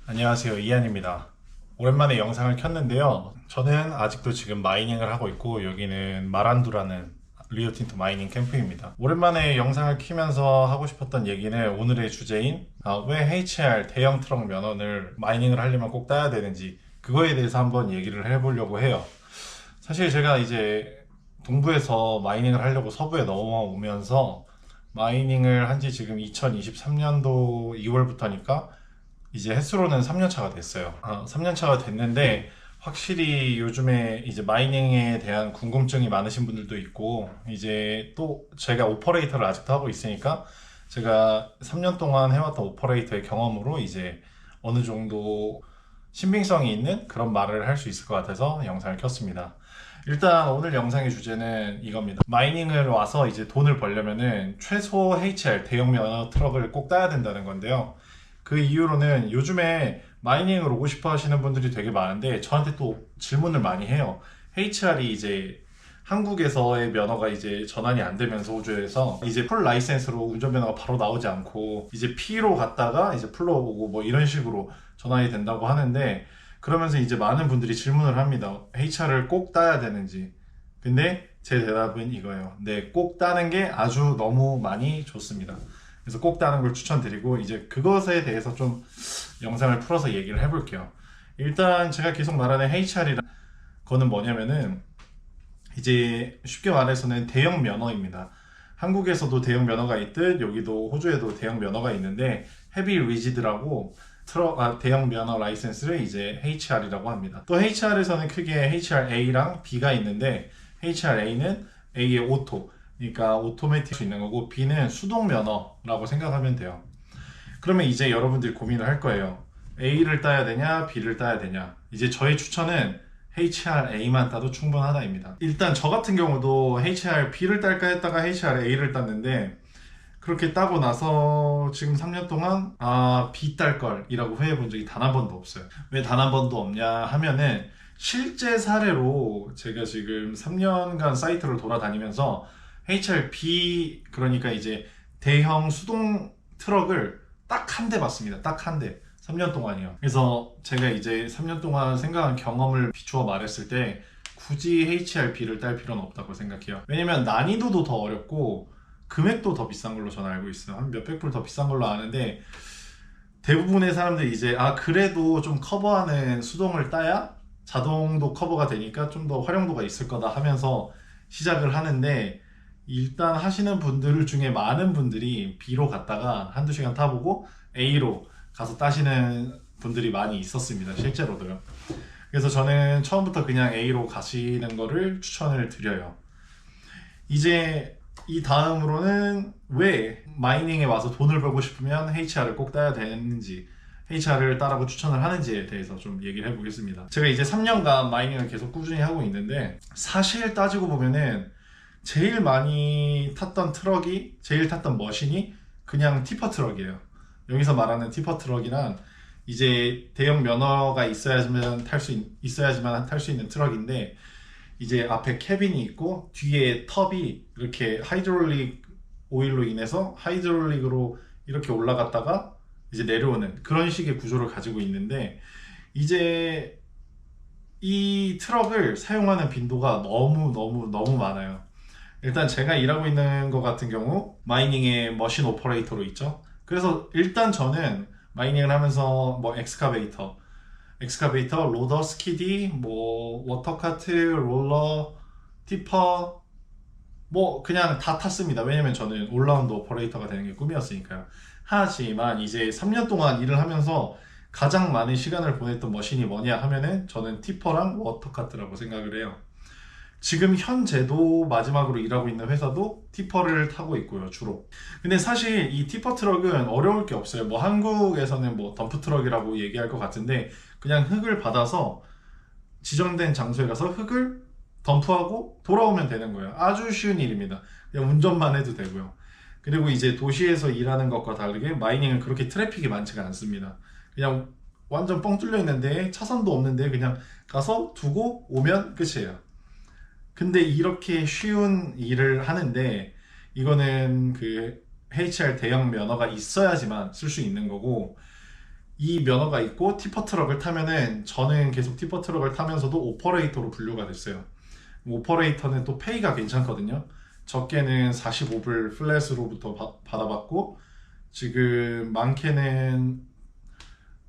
안녕하세요, 이한입니다. 오랜만에 영상을 켰는데요. 저는 아직도 지금 마이닝을 하고 있고 여기는 마란두라는 리오틴토 마이닝 캠프입니다. 오랜만에 영상을 키면서 하고 싶었던 얘기는 오늘의 주제인 왜 HR 대형 트럭 면허를 마이닝을 하려면 꼭 따야 되는지 그거에 대해서 한번 얘기를 해보려고 해요. 사실 제가 이제 동부에서 마이닝을 하려고 서부에 넘어오면서 마이닝을 한지 지금 2023년도 2월부터니까 이제 횟수로는 3년 차가 됐어요. 3년 차가 됐는데 확실히 요즘에 이제 마이닝에 대한 궁금증이 많으신 분들도 있고 이제 또 제가 오퍼레이터를 아직도 하고 있으니까 제가 3년 동안 해왔던 오퍼레이터의 경험으로 이제 어느 정도 신빙성이 있는 그런 말을 할 수 있을 것 같아서 영상을 켰습니다. 일단 오늘 영상의 주제는 이겁니다. 마이닝을 와서 이제 돈을 벌려면은 최소 HR 대형 면허 트럭을 꼭 따야 된다는 건데요. 그 이유로는 요즘에 마이닝을 오고 싶어 하시는 분들이 되게 많은데 저한테 또 질문을 많이 해요. HR이 이제 한국에서의 면허가 이제 전환이 안 되면서 호주에서 이제 풀 라이센스로 운전면허가 바로 나오지 않고 이제 P로 갔다가 이제 풀로 오고 뭐 이런 식으로 전환이 된다고 하는데 그러면서 이제 많은 분들이 질문을 합니다. HR을 꼭 따야 되는지. 근데 제 대답은 이거예요. 네, 꼭 따는 게 아주 너무 많이 좋습니다. 그래서 꼭 따는 걸 추천드리고 이제 그것에 대해서 좀 영상을 풀어서 얘기를 해볼게요. 일단 제가 계속 말하는 HR이라는 거는 뭐냐면은 이제 쉽게 말해서는 대형 면허입니다. 한국에서도 대형 면허가 있듯 여기도 호주에도 대형 면허가 있는데 헤비 리지드라고 대형 면허 라이센스를 이제 HR이라고 합니다. 또 HR에서는 크게 HRA랑 B가 있는데 HRA는 A의 오토, 그러니까 오토매틱 수 있는 거고 B는 수동 면허라고 생각하면 돼요. 그러면 이제 여러분들이 고민을 할 거예요. A를 따야 되냐, B를 따야 되냐. 이제 저의 추천은 HRA만 따도 충분하다입니다. 일단 저 같은 경우도 HRB를 딸까 했다가 HRA를 땄는데 그렇게 따고 나서 지금 3년 동안 B 딸 걸이라고 후회해 본 적이 단 한 번도 없어요. 왜 단 한 번도 없냐 하면은 실제 사례로 제가 지금 3년간 사이트를 돌아다니면서 HRB 그러니까 이제 대형 수동 트럭을 딱 한 대 봤습니다. 딱 한 대. 3년 동안이요. 그래서 제가 이제 3년 동안 생각한 경험을 비추어 말했을 때 굳이 HRB를 딸 필요는 없다고 생각해요. 왜냐면 난이도도 더 어렵고 금액도 더 비싼 걸로 저는 알고 있어요. 한 몇백 불 더 비싼 걸로 아는데 대부분의 사람들이 이제 그래도 좀 커버하는 수동을 따야 자동도 커버가 되니까 좀 더 활용도가 있을 거다 하면서 시작을 하는데 일단 하시는 분들 중에 많은 분들이 B로 갔다가 한두 시간 타보고 A로 가서 따시는 분들이 많이 있었습니다. 실제로도요. 그래서 저는 처음부터 그냥 A로 가시는 거를 추천을 드려요. 이제 이 다음으로는 왜 마이닝에 와서 돈을 벌고 싶으면 HR을 꼭 따야 되는지 HR을 따라고 추천을 하는지에 대해서 좀 얘기를 해보겠습니다. 제가 이제 3년간 마이닝을 계속 꾸준히 하고 있는데 사실 따지고 보면은 제일 많이 탔던 트럭이 제일 탔던 머신이 그냥 티퍼 트럭이에요. 여기서 말하는 티퍼 트럭이란 이제 대형 면허가 있어야지만 탈 수 있는 트럭인데 이제 앞에 캐빈이 있고 뒤에 텁이 이렇게 하이드롤릭 오일로 인해서 하이드롤릭으로 이렇게 올라갔다가 이제 내려오는 그런 식의 구조를 가지고 있는데 이제 이 트럭을 사용하는 빈도가 너무 많아요. 일단 제가 일하고 있는 것 같은 경우 마이닝의 머신 오퍼레이터로 있죠. 그래서 일단 저는 마이닝을 하면서 뭐 엑스카베이터, 로더, 스키디, 뭐 워터카트, 롤러, 티퍼 뭐 그냥 다 탔습니다. 왜냐면 저는 올라운드 오퍼레이터가 되는 게 꿈이었으니까요. 하지만 이제 3년 동안 일을 하면서 가장 많은 시간을 보냈던 머신이 뭐냐 하면은 저는 티퍼랑 워터카트라고 생각을 해요. 지금 현재도 마지막으로 일하고 있는 회사도 티퍼를 타고 있고요, 주로. 근데 사실 이 티퍼 트럭은 어려울 게 없어요. 뭐 한국에서는 뭐 덤프 트럭이라고 얘기할 것 같은데 그냥 흙을 받아서 지정된 장소에 가서 흙을 덤프하고 돌아오면 되는 거예요. 아주 쉬운 일입니다. 그냥 운전만 해도 되고요. 그리고 이제 도시에서 일하는 것과 다르게 마이닝은 그렇게 트래픽이 많지가 않습니다. 그냥 완전 뻥 뚫려 있는데 차선도 없는데 그냥 가서 두고 오면 끝이에요. 근데 이렇게 쉬운 일을 하는데 이거는 그 HR 대형 면허가 있어야지만 쓸 수 있는 거고 이 면허가 있고 티퍼 트럭을 타면은 저는 계속 티퍼 트럭을 타면서도 오퍼레이터로 분류가 됐어요. 오퍼레이터는 또 페이가 괜찮거든요. 적게는 45불 플랫으로부터 받아봤고 지금 많게는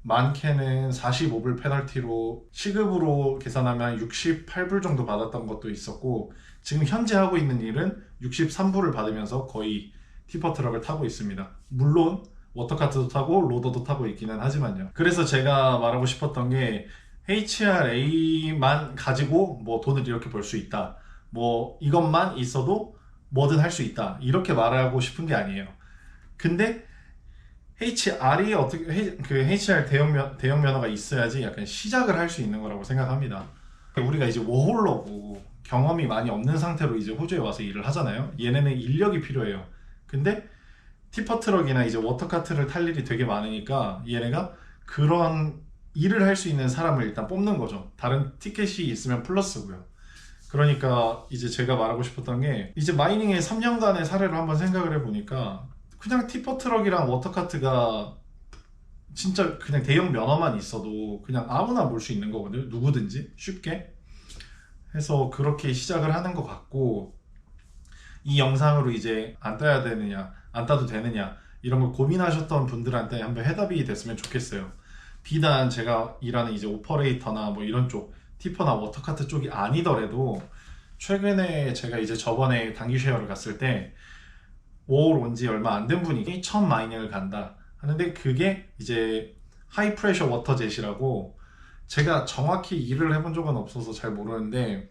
45불 페널티로 시급으로 계산하면 68불 정도 받았던 것도 있었고 지금 현재 하고 있는 일은 63불을 받으면서 거의 티퍼 트럭을 타고 있습니다. 물론 워터카트도 타고 로더도 타고 있기는 하지만요. 그래서 제가 말하고 싶었던 게 HRA만 가지고 뭐 돈을 이렇게 벌 수 있다. 뭐 이것만 있어도 뭐든 할 수 있다. 이렇게 말하고 싶은 게 아니에요. 근데 HR이 어떻게 그 HR 대형 면허가 있어야지 약간 시작을 할 수 있는 거라고 생각합니다. 우리가 이제 워홀러고 경험이 많이 없는 상태로 이제 호주에 와서 일을 하잖아요. 얘네는 인력이 필요해요. 근데 티퍼 트럭이나 이제 워터카트를 탈 일이 되게 많으니까 얘네가 그런 일을 할 수 있는 사람을 일단 뽑는 거죠. 다른 티켓이 있으면 플러스고요. 그러니까 이제 제가 말하고 싶었던 게 이제 마이닝의 3년간의 사례를 한번 생각을 해보니까 그냥 티퍼 트럭이랑 워터카트가 진짜 그냥 대형 면허만 있어도 그냥 아무나 몰 수 있는 거거든요. 누구든지 쉽게 해서 그렇게 시작을 하는 것 같고 이 영상으로 이제 안 따야 되느냐 안 따도 되느냐 이런 걸 고민하셨던 분들한테 한번 해답이 됐으면 좋겠어요. 비단 제가 일하는 이제 오퍼레이터나 뭐 이런 쪽 티퍼나 워터카트 쪽이 아니더라도 최근에 제가 이제 저번에 단기 쉐어를 갔을 때 5월 온 지 얼마 안 된 분이 처음 마이닝을 간다 하는데 그게 이제 하이 프레셔 워터젯이라고 제가 정확히 일을 해본 적은 없어서 잘 모르는데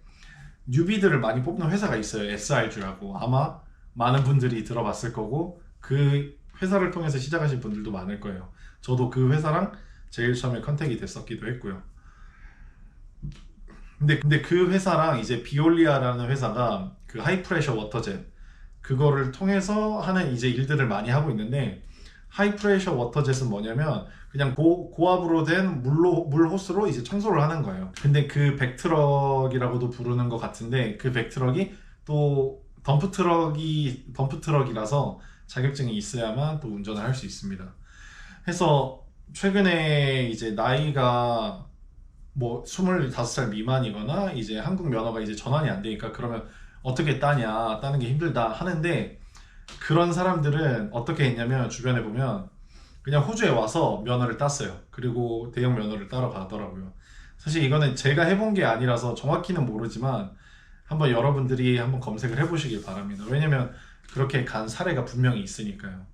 뉴비들을 많이 뽑는 회사가 있어요. SRG라고 아마 많은 분들이 들어봤을 거고 그 회사를 통해서 시작하신 분들도 많을 거예요. 저도 그 회사랑 제일 처음에 컨택이 됐었기도 했고요. 근데 그 회사랑 이제 비올리아라는 회사가 그 하이프레셔 워터젯 그거를 통해서 하는 이제 일들을 많이 하고 있는데 하이프레셔 워터젯은 뭐냐면 그냥 고압으로 된 물 호스로 이제 청소를 하는 거예요. 근데 그 백트럭이라고도 부르는 것 같은데 그 백트럭이 또 덤프트럭이라서 자격증이 있어야만 또 운전을 할 수 있습니다. 해서 최근에 이제 나이가 뭐 25살 미만이거나 이제 한국 면허가 이제 전환이 안 되니까 그러면 어떻게 따는 게 힘들다 하는데 그런 사람들은 어떻게 했냐면 주변에 보면 그냥 호주에 와서 면허를 땄어요. 그리고 대형 면허를 따러 가더라고요. 사실 이거는 제가 해본 게 아니라서 정확히는 모르지만 한번 여러분들이 한번 검색을 해보시길 바랍니다. 왜냐면 그렇게 간 사례가 분명히 있으니까요.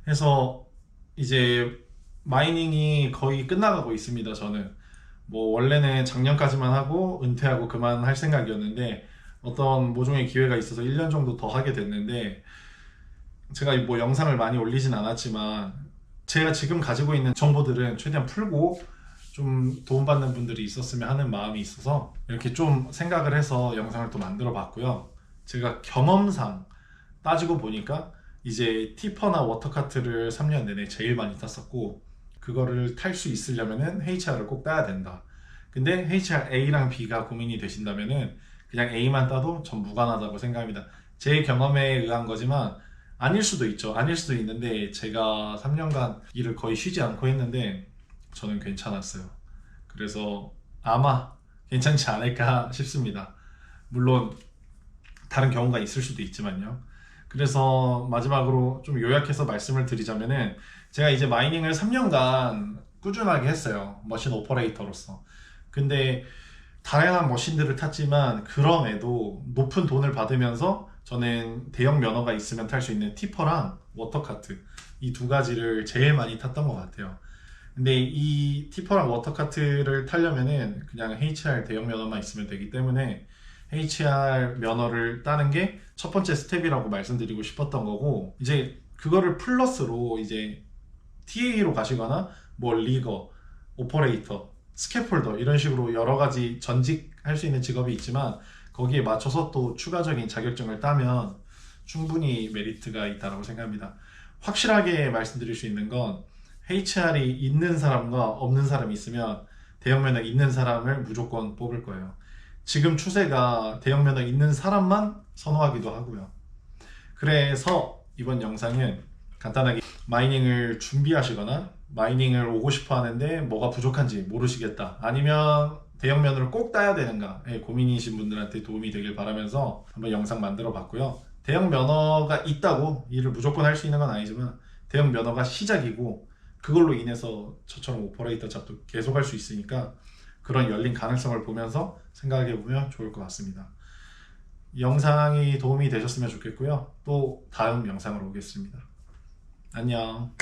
해서 이제 마이닝이 거의 끝나가고 있습니다. 저는 뭐 원래는 작년까지만 하고 은퇴하고 그만할 생각이었는데 어떤 모종의 기회가 있어서 1년 정도 더 하게 됐는데 제가 뭐 영상을 많이 올리진 않았지만 제가 지금 가지고 있는 정보들은 최대한 풀고 좀 도움받는 분들이 있었으면 하는 마음이 있어서 이렇게 좀 생각을 해서 영상을 또 만들어 봤고요. 제가 경험상 따지고 보니까 이제 티퍼나 워터카트를 3년 내내 제일 많이 탔었고 그거를 탈 수 있으려면은 HR을 꼭 따야 된다. 근데 HR A랑 B가 고민이 되신다면은 그냥 A만 따도 전 무관하다고 생각합니다. 제 경험에 의한 거지만 아닐 수도 있죠. 아닐 수도 있는데 제가 3년간 일을 거의 쉬지 않고 했는데 저는 괜찮았어요. 그래서 아마 괜찮지 않을까 싶습니다. 물론 다른 경우가 있을 수도 있지만요. 그래서 마지막으로 좀 요약해서 말씀을 드리자면은 제가 이제 마이닝을 3년간 꾸준하게 했어요. 머신 오퍼레이터로서. 근데 다양한 머신들을 탔지만 그럼에도 높은 돈을 받으면서 저는 대형 면허가 있으면 탈 수 있는 티퍼랑 워터카트 이 두 가지를 제일 많이 탔던 것 같아요. 근데 이 티퍼랑 워터카트를 타려면은 그냥 HR 대형 면허만 있으면 되기 때문에 HR 면허를 따는 게 첫 번째 스텝이라고 말씀드리고 싶었던 거고 이제 그거를 플러스로 이제 TA로 가시거나 뭐 리거, 오퍼레이터, 스캐폴더 이런 식으로 여러 가지 전직할 수 있는 직업이 있지만 거기에 맞춰서 또 추가적인 자격증을 따면 충분히 메리트가 있다고 생각합니다. 확실하게 말씀드릴 수 있는 건 HR이 있는 사람과 없는 사람이 있으면 대형면허 있는 사람을 무조건 뽑을 거예요. 지금 추세가 대형면허 있는 사람만 선호하기도 하고요. 그래서 이번 영상은 간단하게 마이닝을 준비하시거나 마이닝을 오고 싶어 하는데 뭐가 부족한지 모르시겠다. 아니면 대형 면허를 꼭 따야 되는가 고민이신 분들한테 도움이 되길 바라면서 한번 영상 만들어 봤고요. 대형 면허가 있다고 일을 무조건 할 수 있는 건 아니지만 대형 면허가 시작이고 그걸로 인해서 저처럼 오퍼레이터 잡도 계속 할 수 있으니까 그런 열린 가능성을 보면서 생각해 보면 좋을 것 같습니다. 영상이 도움이 되셨으면 좋겠고요. 또 다음 영상으로 오겠습니다. 안녕.